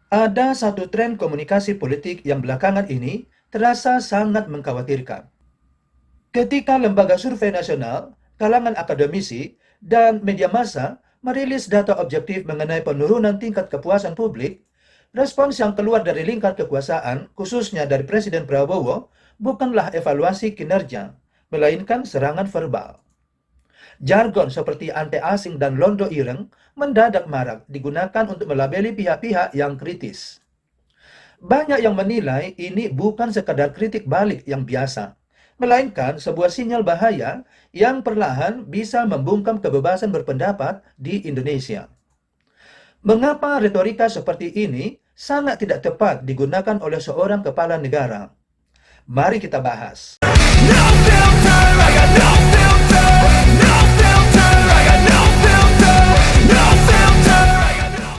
Ada satu tren komunikasi politik yang belakangan ini terasa sangat mengkhawatirkan. Ketika lembaga survei nasional, kalangan akademisi, dan media massa merilis data objektif mengenai penurunan tingkat kepuasan publik, respons yang keluar dari lingkar kekuasaan, khususnya dari Presiden Prabowo, bukanlah evaluasi kinerja, melainkan serangan verbal. Jargon seperti ante asing dan londo ireng mendadak marak digunakan untuk melabeli pihak-pihak yang kritis. Banyak yang menilai ini bukan sekadar kritik balik yang biasa, melainkan sebuah sinyal bahaya yang perlahan bisa membungkam kebebasan berpendapat di Indonesia. Mengapa retorika seperti ini sangat tidak tepat digunakan oleh seorang kepala negara? Mari kita bahas. No filter, I got no filter. No filter, I got no filter. No filter, I got no.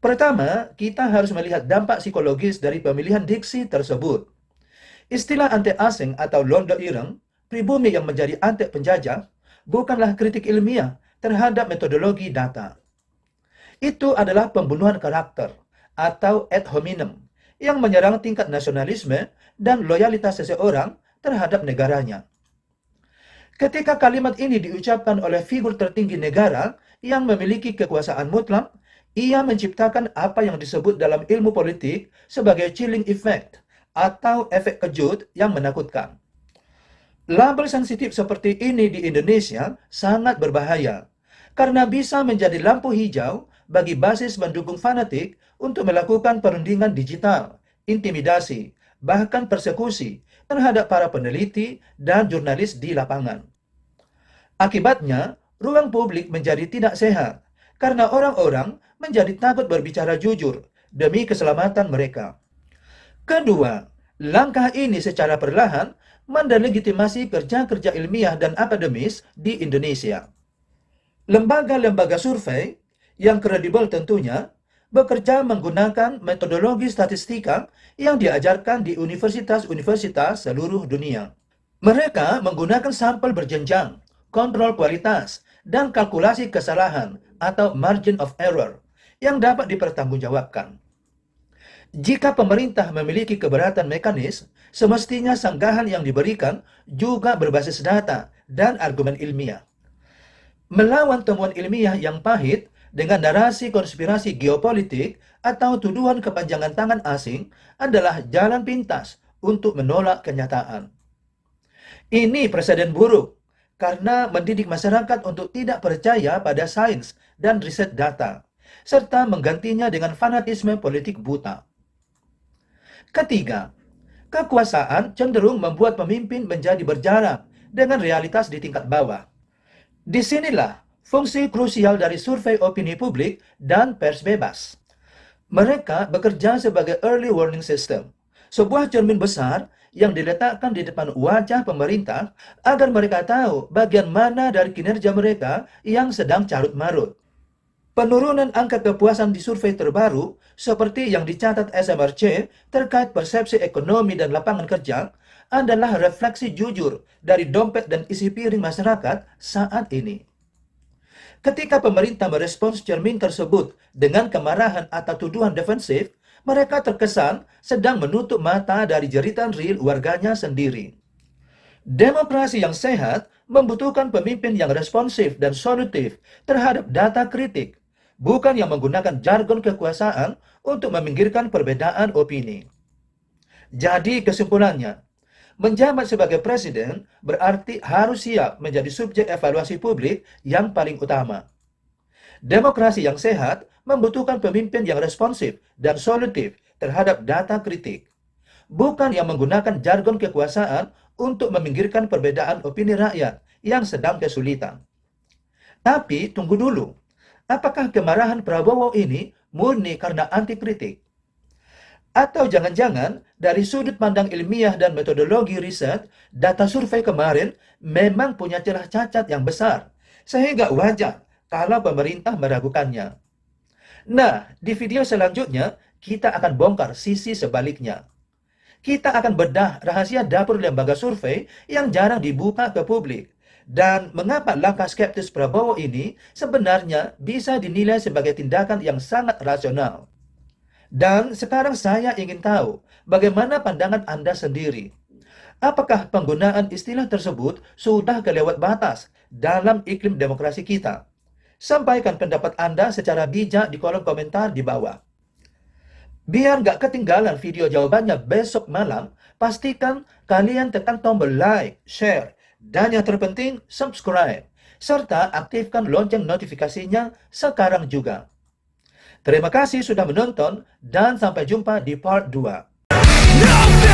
Pertama, kita harus melihat dampak psikologis dari pemilihan diksi tersebut. Istilah ante asing atau londo ireng, pribumi yang menjadi ante penjajah, bukanlah kritik ilmiah terhadap metodologi data. Itu adalah pembunuhan karakter atau ad hominem yang menyerang tingkat nasionalisme dan loyalitas seseorang terhadap negaranya. Ketika kalimat ini diucapkan oleh figur tertinggi negara yang memiliki kekuasaan mutlak, ia menciptakan apa yang disebut dalam ilmu politik sebagai chilling effect atau efek kejut yang menakutkan. Label sensitif seperti ini di Indonesia sangat berbahaya karena bisa menjadi lampu hijau bagi basis pendukung fanatik untuk melakukan perundingan digital, intimidasi, bahkan persekusi terhadap para peneliti dan jurnalis di lapangan. Akibatnya, ruang publik menjadi tidak sehat karena orang-orang menjadi takut berbicara jujur demi keselamatan mereka. Kedua, langkah ini secara perlahan mendelegitimasi kerja-kerja ilmiah dan akademis di Indonesia. Lembaga-lembaga survei yang kredibel tentunya bekerja menggunakan metodologi statistika yang diajarkan di universitas-universitas seluruh dunia. Mereka menggunakan sampel berjenjang, kontrol kualitas, dan kalkulasi kesalahan atau margin of error yang dapat dipertanggungjawabkan. Jika pemerintah memiliki keberatan mekanis, semestinya sanggahan yang diberikan juga berbasis data dan argumen ilmiah. Melawan temuan ilmiah yang pahit dengan narasi konspirasi geopolitik atau tuduhan kepanjangan tangan asing adalah jalan pintas untuk menolak kenyataan. Ini presiden buruk karena mendidik masyarakat untuk tidak percaya pada sains dan riset data, serta menggantinya dengan fanatisme politik buta. Ketiga, kekuasaan cenderung membuat pemimpin menjadi berjarak dengan realitas di tingkat bawah. Disinilah fungsi krusial dari survei opini publik dan pers bebas. Mereka bekerja sebagai early warning system, sebuah cermin besar yang diletakkan di depan wajah pemerintah agar mereka tahu bagian mana dari kinerja mereka yang sedang carut-marut. Penurunan angka kepuasan di survei terbaru, seperti yang dicatat SMRC terkait persepsi ekonomi dan lapangan kerja, adalah refleksi jujur dari dompet dan isi piring masyarakat saat ini. Ketika pemerintah merespons cermin tersebut dengan kemarahan atau tuduhan defensif, mereka terkesan sedang menutup mata dari jeritan real warganya sendiri. Demokrasi yang sehat membutuhkan pemimpin yang responsif dan solutif terhadap data kritik, bukan yang menggunakan jargon kekuasaan untuk meminggirkan perbedaan opini. Jadi kesimpulannya, menjabat sebagai presiden berarti harus siap menjadi subjek evaluasi publik yang paling utama. Demokrasi yang sehat membutuhkan pemimpin yang responsif dan solutif terhadap data kritik, bukan yang menggunakan jargon kekuasaan untuk meminggirkan perbedaan opini rakyat yang sedang kesulitan. Tapi tunggu dulu, apakah kemarahan Prabowo ini murni karena anti kritik? Atau jangan-jangan dari sudut pandang ilmiah dan metodologi riset, data survei kemarin memang punya celah cacat yang besar, sehingga wajar kalau pemerintah meragukannya. Nah, di video selanjutnya kita akan bongkar sisi sebaliknya. Kita akan bedah rahasia dapur lembaga survei yang jarang dibuka ke publik, Dan mengapa langkah skeptis Prabowo ini sebenarnya bisa dinilai sebagai tindakan yang sangat rasional. Dan sekarang saya ingin tahu bagaimana pandangan Anda sendiri. Apakah penggunaan istilah tersebut sudah kelewat batas dalam iklim demokrasi kita? Sampaikan pendapat Anda secara bijak di kolom komentar di bawah. Biar nggak ketinggalan video jawabannya besok malam, pastikan kalian tekan tombol like, share, dan yang terpenting subscribe. Serta aktifkan lonceng notifikasinya sekarang juga. Terima kasih sudah menonton dan sampai jumpa di part 2. No